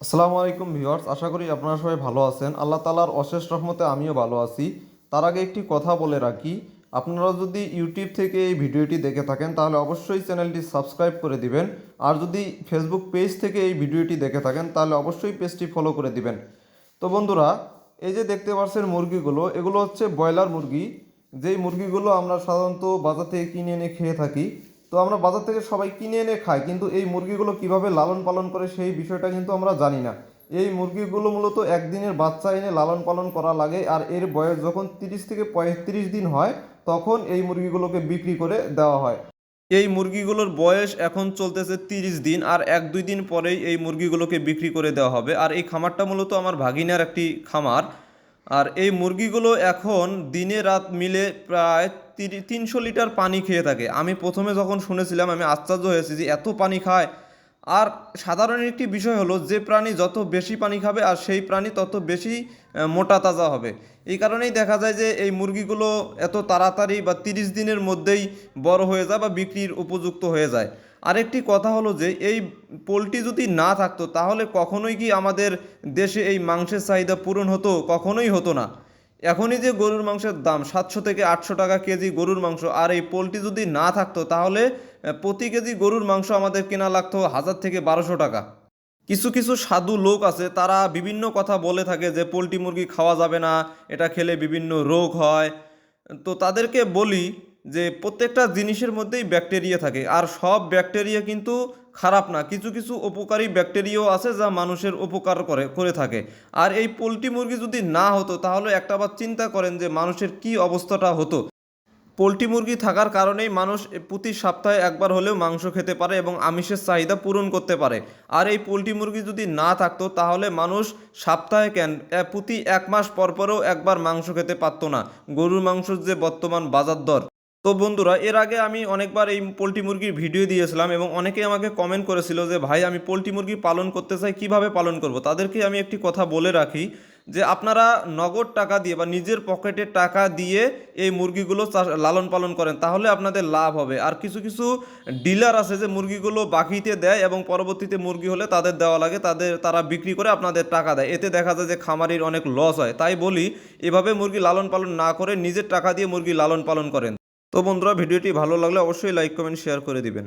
আসসালামু আলাইকুম ভিউয়ার্স, আশা করি আপনারা সবাই ভালো আছেন। আল্লাহ তাআলার অশেষ রহমতে আমিও ভালো আছি। তার আগে একটি কথা বলে রাখি, আপনারা যদি ইউটিউব থেকে এই ভিডিওটি দেখে থাকেন তাহলে অবশ্যই চ্যানেলটি সাবস্ক্রাইব করে দিবেন। আর যদি ফেসবুক পেজ থেকে এই ভিডিওটি দেখে থাকেন তাহলে অবশ্যই পেজটি ফলো করে দিবেন। তো বন্ধুরা, এই যে দেখতে পাচ্ছেন মুরগিগুলো, এগুলো হচ্ছে ব্রয়লার মুরগি। যেই মুরগিগুলো আমরা সাধারণত বাজার থেকে কিনে এনে খেয়ে থাকি। তো আমরা বাজার থেকে সবাই কিনে এনে খাই, কিন্তু এই মুরগিগুলো কিভাবে লালন পালন করে সেই বিষয়টা কিন্তু আমরা জানি না। এই মুরগিগুলো মূলত একদিনের বাচ্চা এনে লালন পালন করা লাগে, আর এর বয়স যখন 30 থেকে 35 দিন হয় তখন এই মুরগিগুলোকে বিক্রি করে দেওয়া হয়। এই মুরগিগুলোর বয়স এখন চলতেছে 30 দিন, আর 1-2 দিন পরেই এই মুরগিগুলোকে বিক্রি করে দেওয়া হবে। আর এই খামারটা মূলত আমার ভাগিনার একটি খামার। আর এই মুরগিগুলো এখন দিনে রাত মিলে প্রায় 300 লিটার পানি খেয়ে থাকে। আমি প্রথমে যখন শুনেছিলাম আমি আশ্চর্য হয়েছি যে এত পানি খায়। আর সাধারণ একটি বিষয় হলো, যে প্রাণী যত বেশি পানি খাবে আর সেই প্রাণী তত বেশি মোটা তাজা হবে। এই কারণেই দেখা যায় যে এই মুরগিগুলো এত তাড়াতাড়ি বা 30 দিনের মধ্যেই বড় হয়ে যায় বা বিক্রির উপযুক্ত হয়ে যায়। আরেকটি কথা হলো যে এই পোলট্রি যদি না থাকতো তাহলে কখনোই কি আমাদের দেশে এই মাংসের চাহিদা পূরণ হতো? কখনোই হতো না। এখনই যে গরুর মাংসের দাম 700 থেকে 800 টাকা কেজি গরুর মাংস, আর এই পোলট্রি যদি না থাকতো তাহলে প্রতি কেজি গরুর মাংস আমাদের কেনা লাগতো 1000 থেকে 1200 টাকা। কিছু কিছু সাধু লোক আছে, তারা বিভিন্ন কথা বলে থাকে যে পোলট্রি মুরগি খাওয়া যাবে না, এটা খেলে বিভিন্ন রোগ হয়। তো তাদেরকে বলি যে প্রত্যেকটা জিনিসের মধ্যেই ব্যাকটেরিয়া থাকে, আর সব ব্যাকটেরিয়া কিন্তু খারাপ না। কিছু কিছু উপকারী ব্যাকটেরিয়াও আছে যা মানুষের উপকার করে করে থাকে। আর এই পোলট্রি মুরগি যদি না হতো তাহলে একটাবার চিন্তা করেন যে মানুষের কি অবস্থাটা হতো। পোলট্রি মুরগি থাকার কারণেই মানুষ প্রতি সপ্তাহে একবার হলেও মাংস খেতে পারে এবং আমিষের চাহিদা পূরণ করতে পারে। আর এই পোলট্রি মুরগি যদি না থাকতো তাহলে মানুষ সপ্তাহে কেন প্রতি 1 মাস পর পরও একবার মাংস খেতে পারতো না। গরুর মাংসের যে বর্তমান বাজার দর। তো বন্ধুরা, এর আগে আমি অনেকবার এই পোলট্রি মুরগির ভিডিও দিয়েছিলাম এবং অনেকেই আমাকে কমেন্ট করেছিল যে ভাই, আমি পোলট্রি মুরগি পালন করতে চাই, কিভাবে পালন করব। তাদেরকে আমি একটি কথা বলে রাখি যে আপনারা নগদ টাকা দিয়ে বা নিজের পকেটের টাকা দিয়ে এই মুরগিগুলো লালন পালন করেন, তাহলে আপনাদের লাভ হবে। আর কিছু কিছু ডিলার আছে যে মুরগিগুলো বাকিতে দেয় এবং পরবর্তীতে মুরগি হলে তাদের দেওয়া লাগে, তারা বিক্রি করে আপনাদের টাকা দেয়। এতে দেখা যায় যে খামারির অনেক লস হয়। তাই বলি, এভাবে মুরগি লালন পালন না করে নিজের টাকা দিয়ে মুরগি লালন পালন করেন। তো বন্ধুরা, ভিডিওটি ভালো লাগলে অবশ্যই লাইক কমেন্ট শেয়ার করে দিবেন।